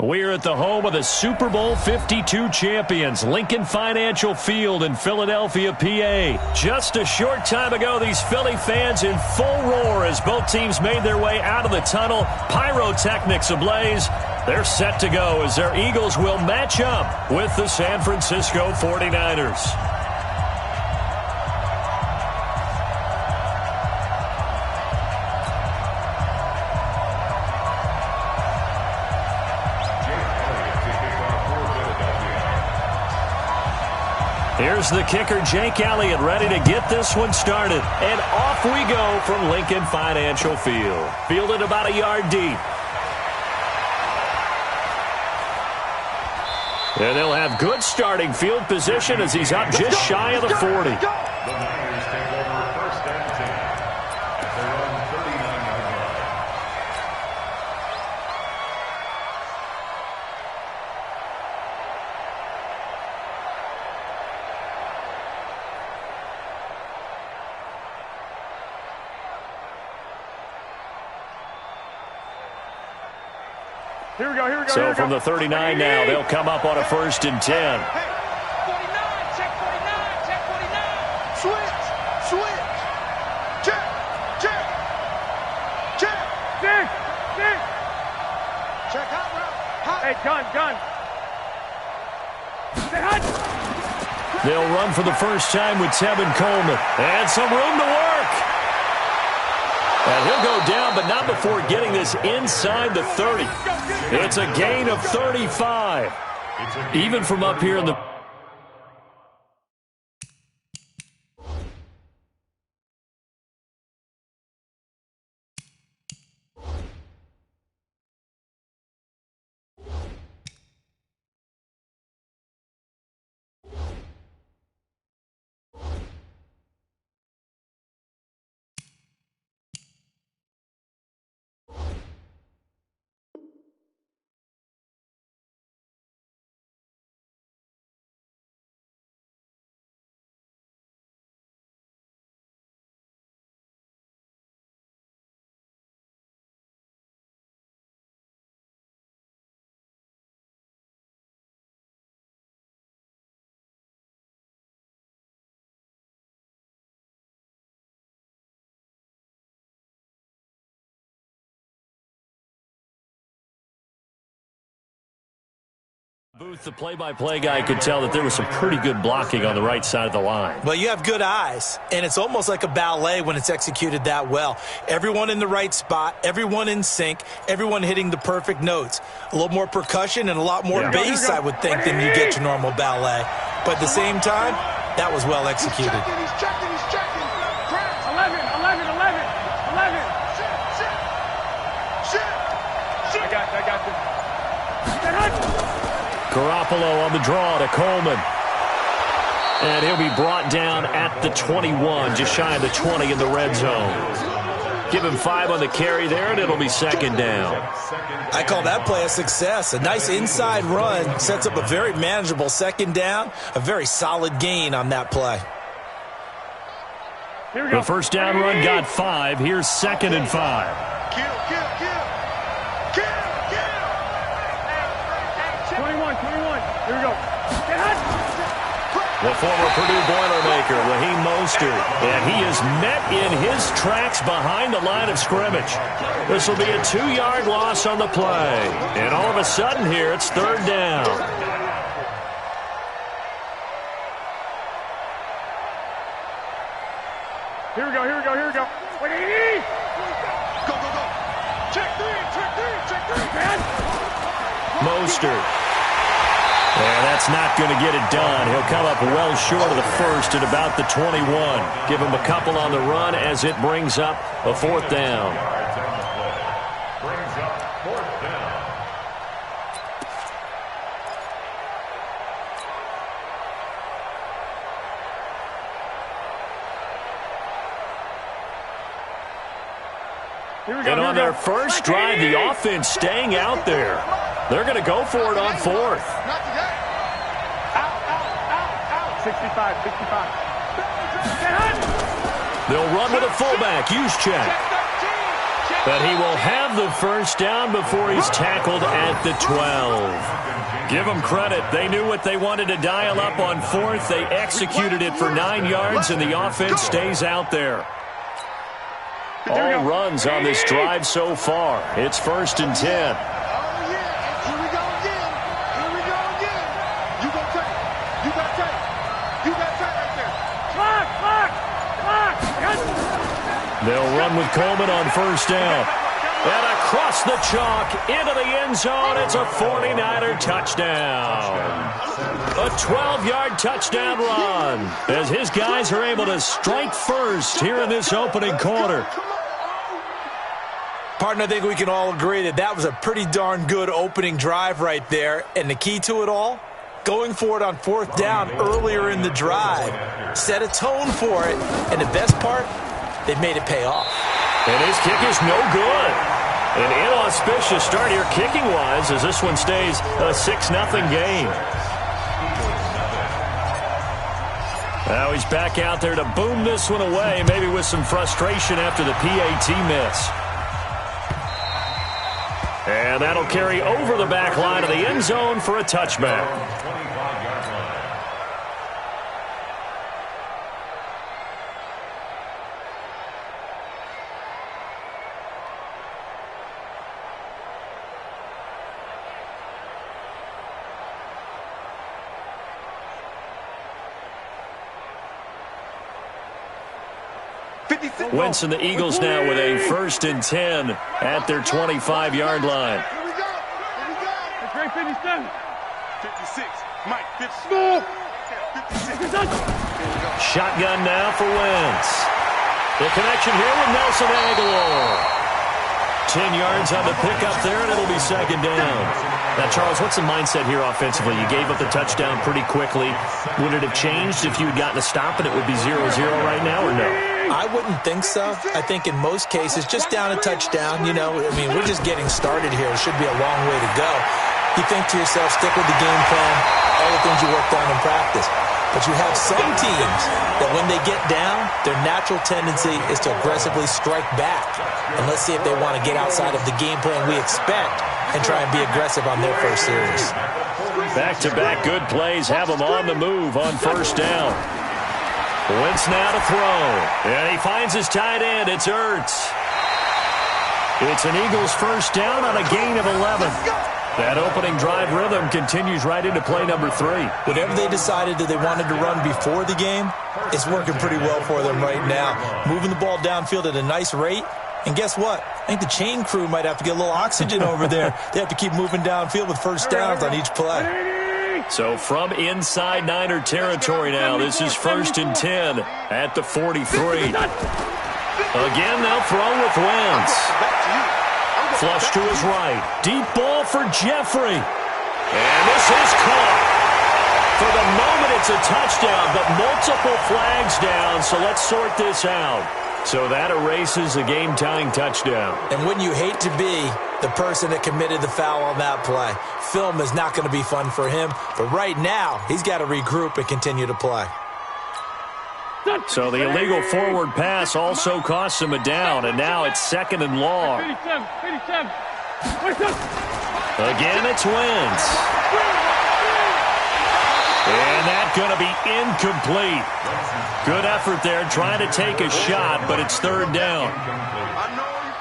We're at the home of the Super Bowl 52 champions, Lincoln Financial Field in Philadelphia, PA. Just a short time ago, these Philly fans in full roar as both teams made their way out of the tunnel. Pyrotechnics ablaze. They're set to go as their Eagles will match up with the San Francisco 49ers. Here's the kicker, Jake Elliott, ready to get this one started. And off we go from Lincoln Financial Field. Fielded about a yard deep. And they'll have good starting field position as he's up just shy of the 40. So from the 39 now, they'll come up on a 1st and 10. Hey, 49, check 49, check 49. Switch. Check. Check hot. Hey, gun. They'll run for the first time with Tevin Coleman. And some room to work. And he'll go down, but not before getting this inside the 30. It's a gain of 35. Even from up here in the... Booth, the play-by-play guy, could tell that there was some pretty good blocking on the right side of the line. Well, you have good eyes, and it's almost like a ballet when it's executed that well. Everyone in the right spot, everyone in sync, everyone hitting the perfect notes. A little more percussion and a lot more bass, I would think, than you get your normal ballet. But at the same time, that was well executed. He's checking. 11. Shit. I got this. Garoppolo on the draw to Coleman. And he'll be brought down at the 21, just shy of the 20 in the red zone. Give him 5 on the carry there, and it'll be 2nd down. I call that play a success. A nice inside run sets up a very manageable 2nd down, a very solid gain on that play. Here we go. The first down run got 5. Here's 2nd and 5. Kill. 21. Here we go. The former Purdue Boilermaker, Raheem Mostert, and he is met in his tracks behind the line of scrimmage. This will be a 2-yard loss on the play. And all of a sudden here, it's 3rd down. Here we go. What do you need? Go. Check three. Man. Mostert. And that's not going to get it done. He'll come up well short of the 1st at about the 21. Give him a couple on the run as it brings up a 4th down. And on their first drive, the offense staying out there. They're going to go for it on 4th. Not today. Out. 65. They'll run with a fullback. Use check. But he will have the first down before he's tackled at the 12. Give them credit. They knew what they wanted to dial up on fourth. They executed it for 9 yards, and the offense stays out there. All runs on this drive so far. It's 1st and 10. They'll run with Coleman on 1st down. And across the chalk, into the end zone, it's a 49er touchdown. A 12-yard touchdown run as his guys are able to strike first here in this opening quarter. Partner, I think we can all agree that that was a pretty darn good opening drive right there. And the key to it all, going for it on 4th down earlier in the drive. Set a tone for it. And the best part, they've made it pay off. And his kick is no good. An inauspicious start here kicking-wise as this one stays a 6-0 game. Now he's back out there to boom this one away, maybe with some frustration after the PAT miss. And that'll carry over the back line of the end zone for a touchback. Wentz and the Eagles now with a 1st and 10 at their 25-yard line. Here we go. Here we go. Great 57. 56. Mike, 54. 56. Shotgun now for Wentz. The connection here with Nelson Aguilar. 10 yards on the pickup there, and it'll be 2nd down. Now, Charles, what's the mindset here offensively? You gave up the touchdown pretty quickly. Would it have changed if you had gotten a stop and it would be 0-0 right now, or no? I wouldn't think so. I think in most cases, just down a touchdown, you know, I mean, we're just getting started here. It should be a long way to go. You think to yourself, stick with the game plan, all the things you worked on in practice. But you have some teams that when they get down, their natural tendency is to aggressively strike back. And let's see if they want to get outside of the game plan we expect and try and be aggressive on their first series. Back-to-back good plays have them on the move on 1st down. Wentz now to throw. And he finds his tight end. It's Ertz. It's an Eagles 1st down on a gain of 11. That opening drive rhythm continues right into play number 3. Whatever they decided that they wanted to run before the game, it's working pretty well for them right now. Moving the ball downfield at a nice rate. And guess what? I think the chain crew might have to get a little oxygen over there. They have to keep moving downfield with 1st downs on each play. So from inside Niner territory now, this is 1st and 10 at the 43. Again, they'll throw with Wentz. Flush to his right. Deep ball for Jeffrey. And this is caught. For the moment, it's a touchdown, but multiple flags down, so let's sort this out. So that erases a game-tying touchdown. And wouldn't you hate to be the person that committed the foul on that play? Film is not going to be fun for him, but right now, he's got to regroup and continue to play. So the illegal forward pass also costs him a down, and now it's 2nd and long. 57. Again, it's Wentz. And that's going to be incomplete. Good effort there, trying to take a shot, but it's 3rd down.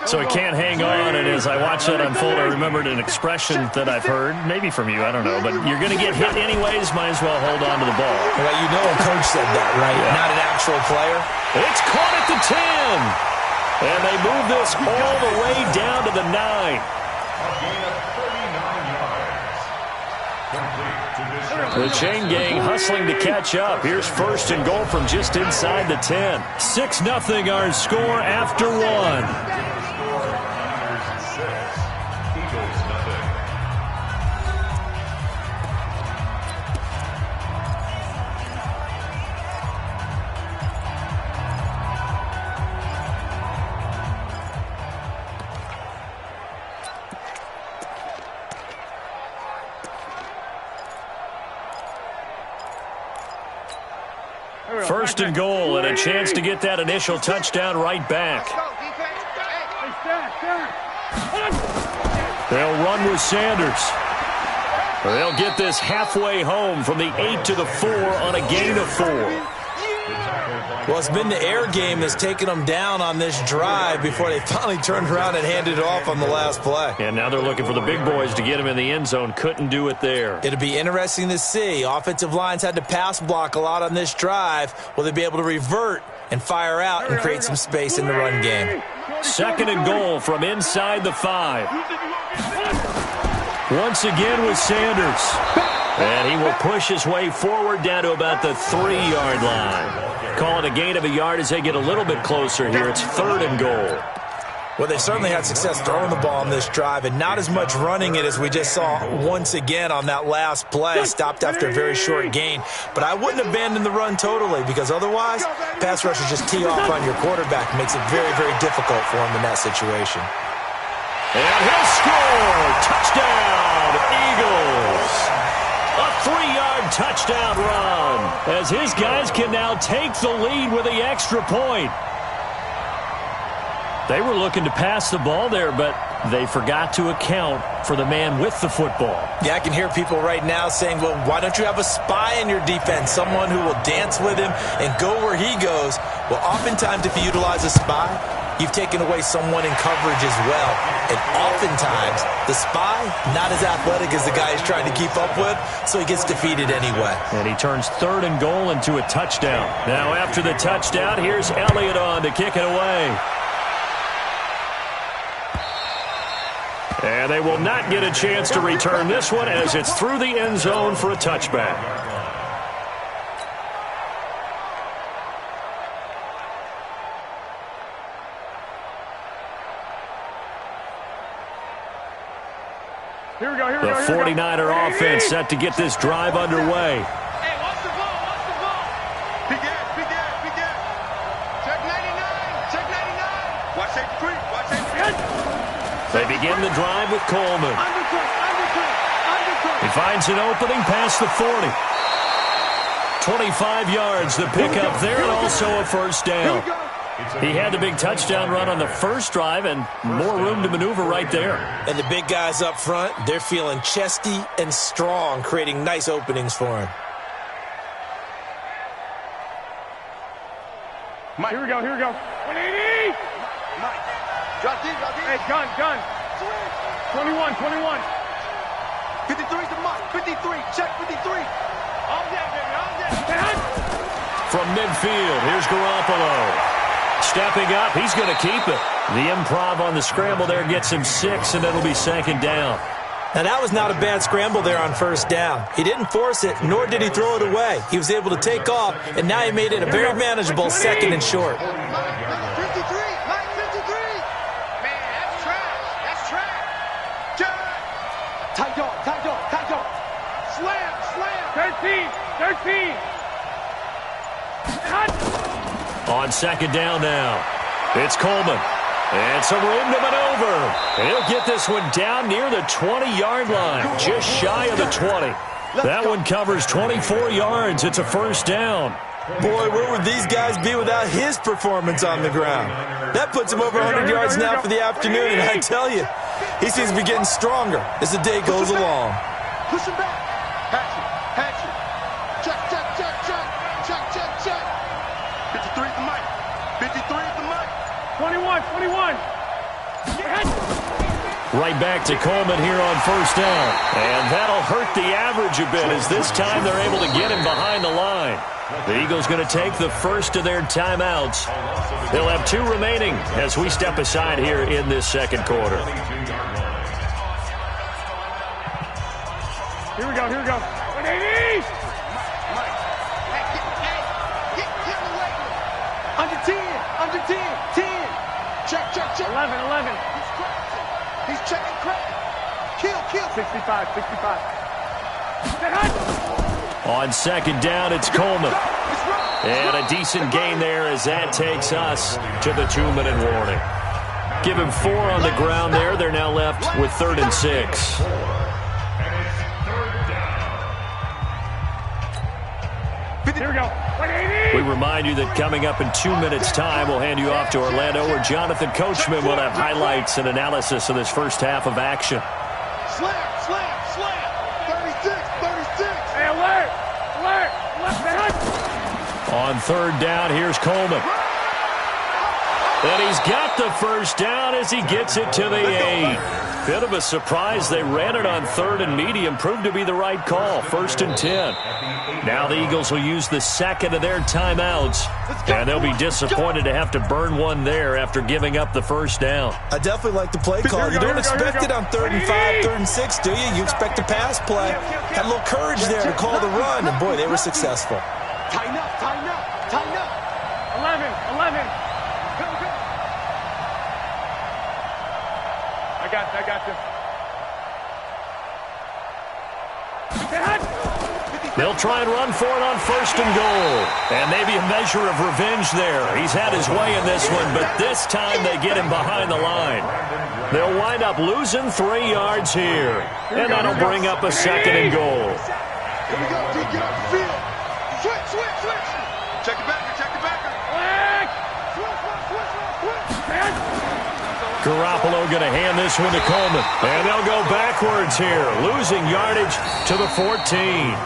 So he can't hang on, and as I watch that unfold, I remembered an expression that I've heard, maybe from you, I don't know, but you're going to get hit anyways, might as well hold on to the ball. Well, you know a coach said that, right? Yeah. Not an actual player. It's caught at the 10. And they move this all the way down to the 9. The chain gang hustling to catch up. Here's 1st and goal from just inside the 10. 6-0 our score after 1. First and goal, and a chance to get that initial touchdown right back. They'll run with Sanders. They'll get this halfway home from the 8 to the 4 on a gain of 4. Well, it's been the air game that's taken them down on this drive before they finally turned around and handed it off on the last play. And now they're looking for the big boys to get him in the end zone. Couldn't do it there. It'll be interesting to see. Offensive lines had to pass block a lot on this drive. Will they be able to revert and fire out and create some space in the run game? 2nd and goal from inside the 5. Once again with Sanders. And he will push his way forward down to about the 3-yard line. Call it a gain of a yard as they get a little bit closer here. It's 3rd and goal. Well, they certainly had success throwing the ball on this drive and not as much running it as we just saw once again on that last play. Stopped after a very short gain. But I wouldn't abandon the run totally because otherwise, pass rushers just tee off on your quarterback. Makes it very, very difficult for him in that situation. And he'll score! Touchdown, Eagles! A 3-yard touchdown run as his guys can now take the lead with the extra point. They were looking to pass the ball there, but they forgot to account for the man with the football. Yeah, I can hear people right now saying, well, why don't you have a spy in your defense, someone who will dance with him and go where he goes? Well, oftentimes if you utilize a spy, you've taken away someone in coverage as well. And oftentimes, the spy, not as athletic as the guy he's trying to keep up with, so he gets defeated anyway. And he turns 3rd and goal into a touchdown. Now after the touchdown, here's Elliott on to kick it away. And they will not get a chance to return this one as it's through the end zone for a touchback. Here we go, here we The go, here we go. 49er offense set to get this drive underway. Hey, watch the ball, watch the ball. Big ass, big ass, big ass. Check 99, check 99. Watch 83, watch 83. They begin the drive with Coleman. Undercut. He finds an opening past the 40. 25 yards, the pickup there, and also a first down. He had the big touchdown run on the first drive and more room to maneuver right there. And the big guys up front, they're feeling chesty and strong, creating nice openings for him. Mike. Here we go, here we go. 180! Mike. Drop deep, drop deep. Hey, gun. 21. 53's the Mike. 53, check 53. All day, baby, all day. From midfield, here's Garoppolo. Stepping up, he's going to keep it. The improv on the scramble there gets him 6, and it'll be 2nd down. Now, that was not a bad scramble there on first down. He didn't force it, nor did he throw it away. He was able to take off, and now he made it a very manageable 2nd and short. Mike, 53, Mike 53. Man, that's trash. That's trash. Check. Tight dog. Slam. 13. On 2nd down now, it's Coleman. And some room to maneuver. He'll get this one down near the 20-yard line, just shy of the 20. That one covers 24 yards. It's a first down. Boy, where would these guys be without his performance on the ground? That puts him over 100 yards now for the afternoon, and I tell you, he seems to be getting stronger as the day goes along. Push him back. Hatchet. Check. 53's the Mike. 53's the Mike. 21. Right back to Coleman here on first down. And that'll hurt the average a bit as this time they're able to get him behind the line. The Eagles going to take the first of their timeouts. They'll have 2 remaining as we step aside here in this second quarter. Here we go. 180! Mike. Hey, get away. Under 10. 10. Check. 11. He's checking crack. Kill. 65. On 2nd down, it's Coleman. And a decent gain there as that takes us to the 2-minute warning. Give him 4 on the ground there. They're now left with 3rd and 6. Here we go. 180! We remind you that coming up in 2 minutes' time, we'll hand you off to Orlando, where Jonathan Coachman will have highlights and analysis of this first half of action. Slam, slam, slam. 36, 36. Hey, alert, alert, left. On third down, here's Coleman. And he's got the first down as he gets it to the 8. Bit of a surprise. They ran it on third and medium. Proved to be the right call. 1st and 10. Now the Eagles will use the second of their timeouts. And they'll be disappointed to have to burn one there after giving up the first down. I definitely like the play call. You don't expect it on 3rd and 5, 3rd and 6, do you? You expect a pass play. Had a little courage there to call the run. And, boy, they were successful. Tighten up, tighten up, tighten up. 11. I got you. They'll try and run for it on 1st and goal. And maybe a measure of revenge there. He's had his way in this one, but this time they get him behind the line. They'll wind up losing 3 yards here. And that'll bring up a 2nd and goal. Here we go, D, get up the field. Switch. Check the backer, check the backer. Switch. Garoppolo going to hand this one to Coleman. And they'll go backwards here, losing yardage to the 14.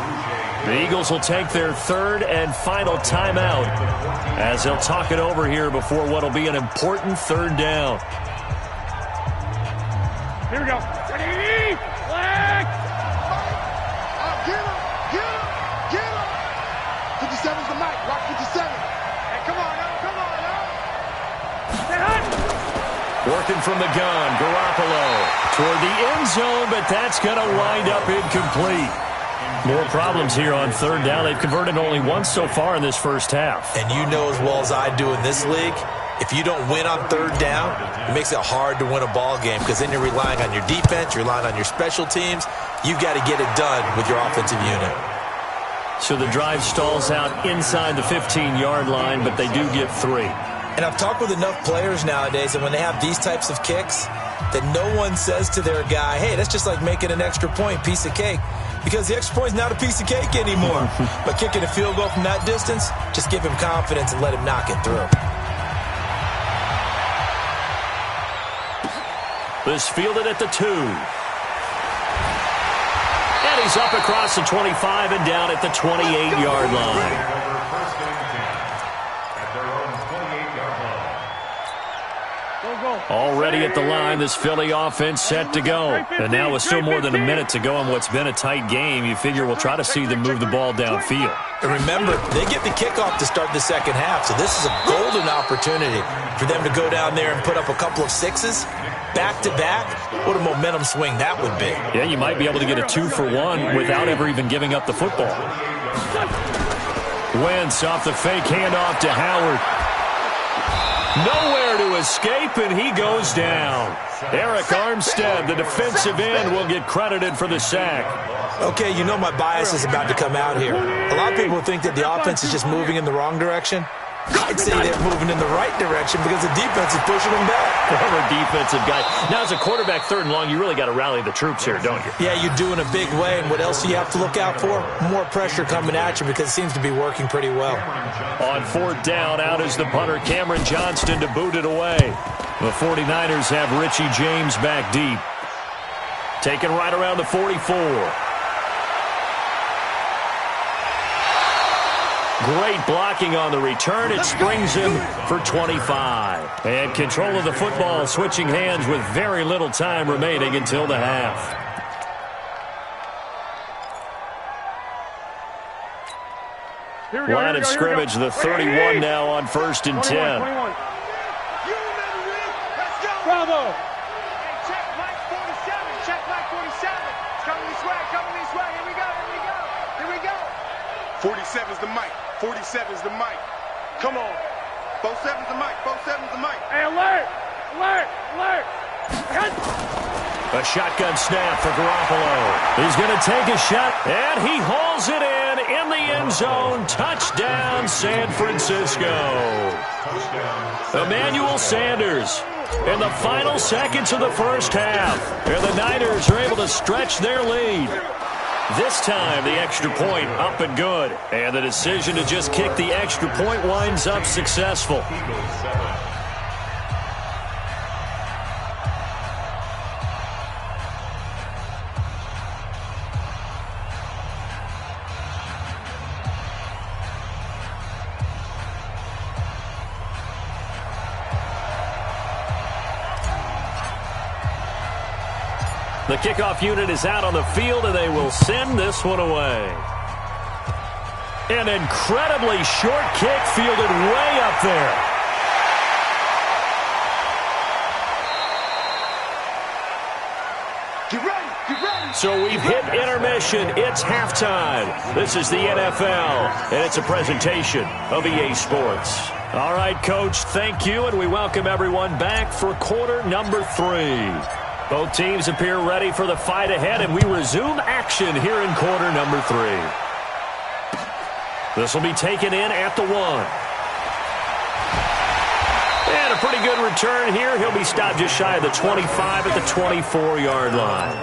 The Eagles will take their 3rd and final timeout as they'll talk it over here before what will be an important 3rd down. Here we go. Ready? Flag! Get him. 57's the mic, rock 57. Hey, come on now. Working from the gun, Garoppolo toward the end zone, but that's going to wind up incomplete. More problems here on 3rd down. They've converted only once so far in this first half. And you know as well as I do in this league, if you don't win on 3rd down, it makes it hard to win a ball game because then you're relying on your defense, you're relying on your special teams. You've got to get it done with your offensive unit. So the drive stalls out inside the 15-yard line, but they do get 3. And I've talked with enough players nowadays that when they have these types of kicks, that no one says to their guy, hey, that's just like making an extra point, piece of cake. Because the extra point is not a piece of cake anymore. But kicking a field goal from that distance, just give him confidence and let him knock it through. This fielded at the 2. And he's up across the 25 and down at the 28-yard line. Already at the line, this Philly offense set to go. And now with still more than a minute to go in what's been a tight game, you figure we'll try to see them move the ball downfield. And remember, they get the kickoff to start the second half, so this is a golden opportunity for them to go down there and put up a couple of 6s. Back-to-back, what a momentum swing that would be. Yeah, you might be able to get a 2-for-1 without ever even giving up the football. Wentz off the fake handoff to Howard. Nowhere to escape, and he goes down. Eric Armstead, the defensive end, will get credited for the sack. Okay, you know my bias is about to come out here. A lot of people think that the offense is just moving in the wrong direction. I'd say they're moving in the right direction because the defense is pushing them back. Former defensive guy. Now, as a quarterback, 3rd and long, you really got to rally the troops here, don't you? Yeah, you do in a big way. And what else do you have to look out for? More pressure coming at you because it seems to be working pretty well. On 4th down, out is the punter, Cameron Johnston, to boot it away. The 49ers have Richie James back deep. Taken right around the 44. Great blocking on the return. It springs him for 25. And control of the football switching hands with very little time remaining until the half. Line of scrimmage, the 31 now on 1st and 10. 21. Bravo. Check Mike 47. Check Mike 47. It's coming this way. Here we go. 47's the mic. 47's the mic. Come on. 47's the mic. Hey, alert. A shotgun snap for Garoppolo. He's going to take a shot, and he hauls it in the end zone. Touchdown, San Francisco. Emmanuel Sanders in the final seconds of the first half. And the Niners are able to stretch their lead. This time, the extra point up and good. And the decision to just kick the extra point winds up successful. The kickoff unit is out on the field, and they will send this one away. An incredibly short kick fielded way up there. Get ready, get ready. So we've hit intermission. It's halftime. This is the NFL, and it's a presentation of EA Sports. All right, Coach, thank you, and we welcome everyone back for quarter number 3. Both teams appear ready for the fight ahead, and we resume action here in quarter number 3. This will be taken in at the 1. And a pretty good return here. He'll be stopped just shy of the 25 at the 24-yard line.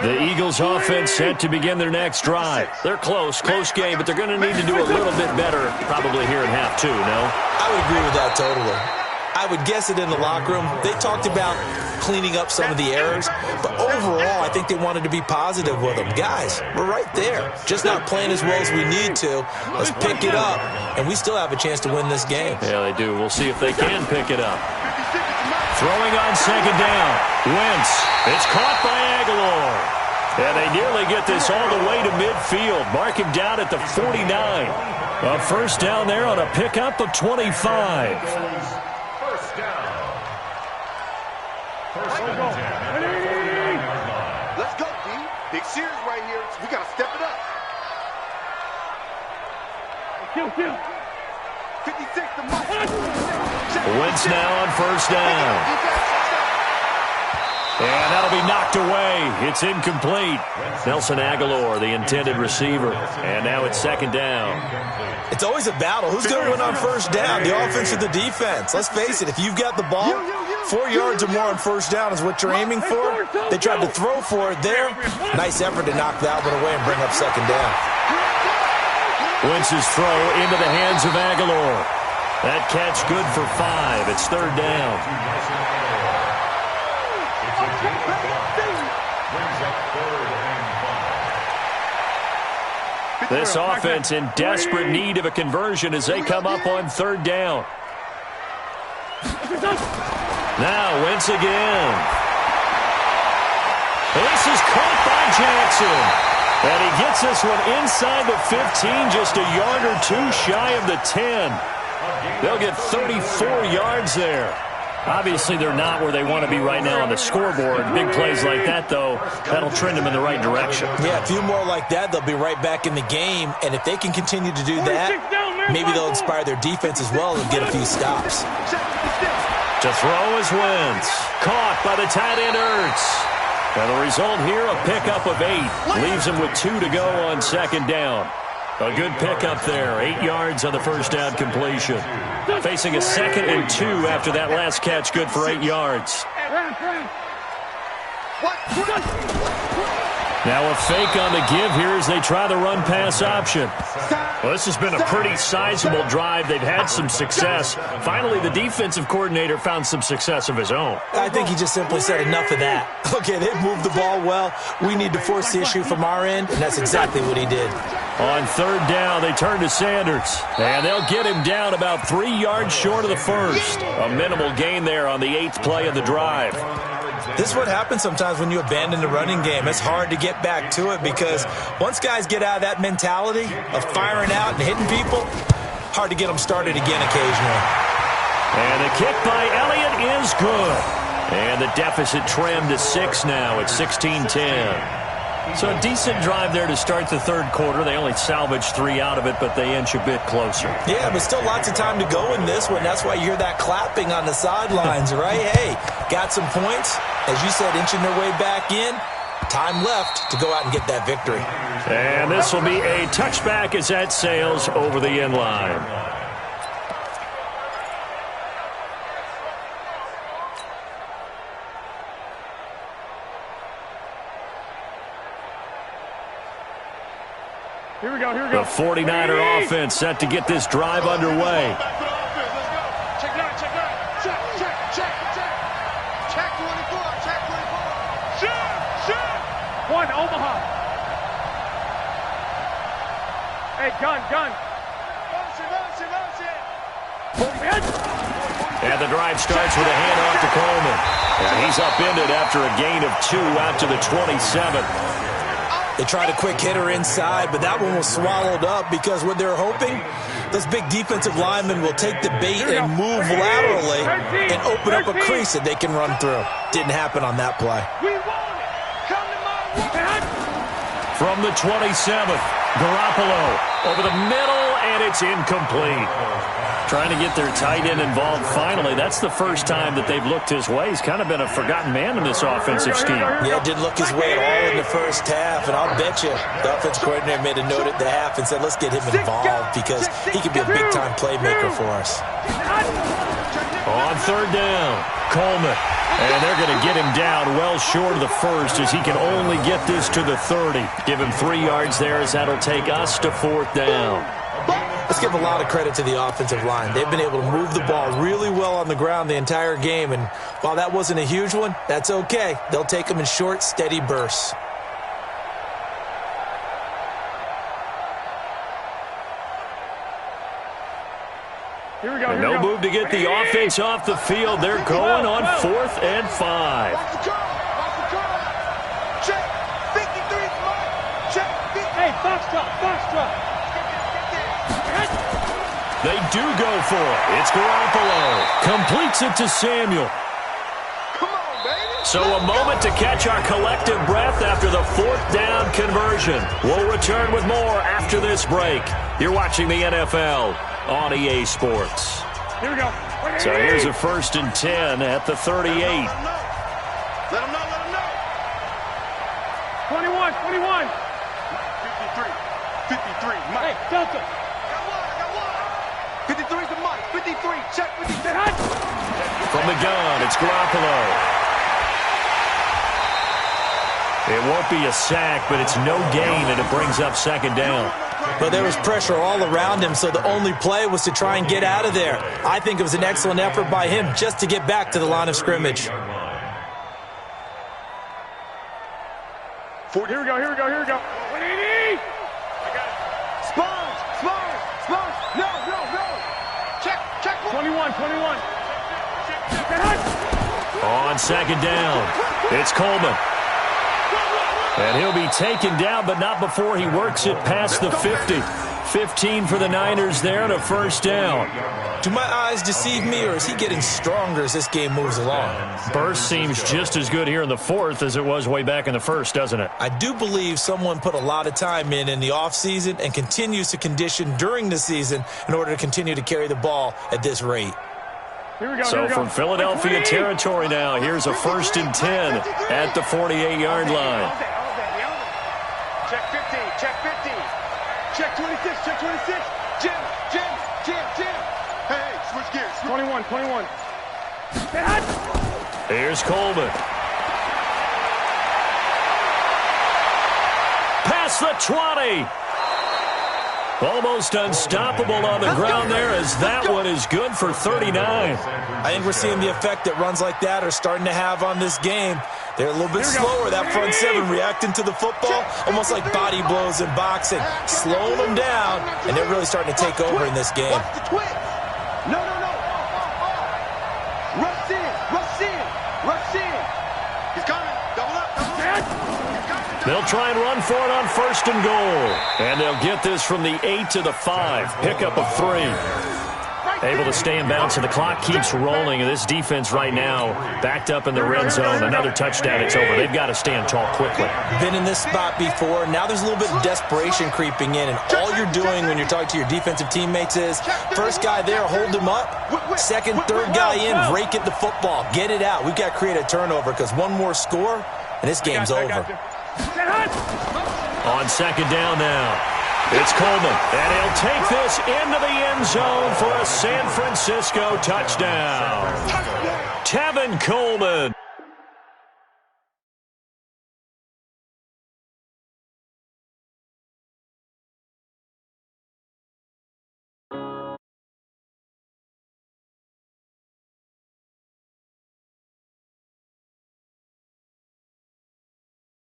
The Eagles offense set to begin their next drive. They're close game, but they're going to need to do a little bit better probably here in half 2, no? I would agree with that totally. I would guess it in the locker room. They talked about cleaning up some of the errors, but overall, I think they wanted to be positive with them. Guys, we're right there. Just not playing as well as we need to. Let's pick it up, and we still have a chance to win this game. Yeah, they do. We'll see if they can pick it up. Throwing on second down. Wentz. It's caught by Aguilar. And they nearly get this all the way to midfield. Mark him down at the 49. A first down there on a pickup of 25. First down. Let's go, D. Big series right here. We got to step it up. Kill. 56 to Mike. Wentz now on first down. And that'll be knocked away. It's incomplete. Nelson Aguilar, the intended receiver. And now it's second down. It's always a battle. Who's going to win on first down, the offense or the defense? Let's face it, if you've got the ball, 4 yards or more on first down is what you're aiming for. They tried to throw for it there. Nice effort to knock that one away and bring up second down. Wentz's throw into the hands of Aguilar. That catch good for 5. It's third down. This offense in desperate need of a conversion as they come up on third down. Now Wentz again. This is caught by Jackson. And he gets this one inside the 15, just a yard or 2 shy of the 10. They'll get 34 yards there. Obviously, they're not where they want to be right now on the scoreboard. Big plays like that, though, that'll trend them in the right direction. Yeah, a few more like that, they'll be right back in the game. And if they can continue to do that, maybe they'll inspire their defense as well and get a few stops. To throw is Wentz. Caught by the tight end Ertz. And the result here, a pickup of 8. Leaves him with 2 to go on second down. A good pickup there. 8 yards on the first down completion. Facing a 2nd and 2 after that last catch, good for 8 yards. Now a fake on the give here as they try the run-pass option. Well, this has been a pretty sizable drive. They've had some success. Finally, the defensive coordinator found some success of his own. I think he just simply said enough of that. Okay, they've moved the ball well. We need to force the issue from our end, and that's exactly what he did. On third down, they turn to Sanders. And they'll get him down about 3 yards short of the first. A minimal gain there on the 8th play of the drive. This is what happens sometimes when you abandon the running game. It's hard to get back to it because once guys get out of that mentality of firing out and hitting people, hard to get them started again occasionally. And the kick by Elliott is good. And the deficit trimmed to 6 now at 16-10. So a decent drive there to start the third quarter. They only salvaged 3 out of it, but they inch a bit closer. Yeah, but still lots of time to go in this one. That's why you hear that clapping on the sidelines, right? Hey, got some points. As you said, inching their way back in. Time left to go out and get that victory. And this will be a touchback as that sails over the end line. Here we go, here we go. The 49er offense set to get this drive underway. Check it out, check it out. Check, check, check, check. Check 24, check 24. Check. One, Omaha. Hey, gun. Motion. And the drive starts with a handoff to Coleman. And he's upended after a gain of 2 out to the 27. They tried a quick hitter inside, but that one was swallowed up because what they're hoping, those big defensive linemen will take the bait and move laterally and open up a crease that they can run through. Didn't happen on that play. We want it. Come to my way. From the 27th, Garoppolo over the middle, and it's incomplete. Trying to get their tight end involved finally. That's the first time that they've looked his way. He's kind of been a forgotten man in this offensive scheme. Yeah, didn't look his way at all in the first half, and I'll bet you the offensive coordinator made a note at the half and said, let's get him involved because he could be a big-time playmaker for us. On third down, Coleman. And they're going to get him down well short of the first as he can only get this to the 30. Give him 3 yards there as that'll take us to 4th down. Let's give a lot of credit to the offensive line. They've been able to move the ball really well on the ground the entire game, and while that wasn't a huge one, that's okay. They'll take them in short, steady bursts. Here we go, And no move to get the offense off the field. They're going on 4th and 5. Watch the curl. Check. 53 mark. Check. 50. Hey, foxtrot. They do go for it. It's Garoppolo. Completes it to Samuel. Come on, baby. So a moment to catch our collective breath after the 4th down conversion. We'll return with more after this break. You're watching the NFL on EA Sports. Here we go. So here's a 1st and 10 at the 38. Let him know. 21. 53. Mike. Hey, Delta. Got one. 53 is the Mike. 53. Check 53. From the gun, it's Garoppolo. It won't be a sack, but it's no gain, and it brings up 2nd down. But there was pressure all around him, so the only play was to try and get out of there. I think it was an excellent effort by him just to get back to the line of scrimmage. Here we go. 180. Spurs. No. Check. 21. On 2nd down, it's Coleman. And he'll be taken down, but not before he works it past the 50. 15 for the Niners there and a 1st down. Do my eyes deceive me, or is he getting stronger as this game moves along? Burst seems just as good here in the 4th as it was way back in the 1st, doesn't it? I do believe someone put a lot of time in the offseason and continues to condition during the season in order to continue to carry the ball at this rate. Here we go. So from Philadelphia territory now, here's a 1st and 10 at the 48-yard line. Check 50. Check 26. Jim. Hey, switch gears. 21. Here's Coleman. Past the 20. Almost unstoppable on the ground there as that one is good for 39. I think we're seeing the effect that runs like that are starting to have on this game. They're a little bit slower, that front 7 reacting to the football, almost like body blows in boxing, slowing them down, and they're really starting to take over in this game. Watch the twist. No. Rush in. He's coming. Double up. They'll try and run for it on 1st and goal. And they'll get this from the 8 to the 5. Pickup of 3. Able to stay in bounds, and the clock keeps rolling. And this defense right now backed up in the red zone. Another touchdown, it's over. They've got to stand tall quickly. Been in this spot before. Now there's a little bit of desperation creeping in. And all you're doing when you're talking to your defensive teammates is, first guy there, hold him up. Second, third guy in, rake at the football. Get it out. We've got to create a turnover because one more score, and this game's over. On 2nd down now, it's Coleman, and he'll take this into the end zone for a San Francisco touchdown. Tevin Coleman.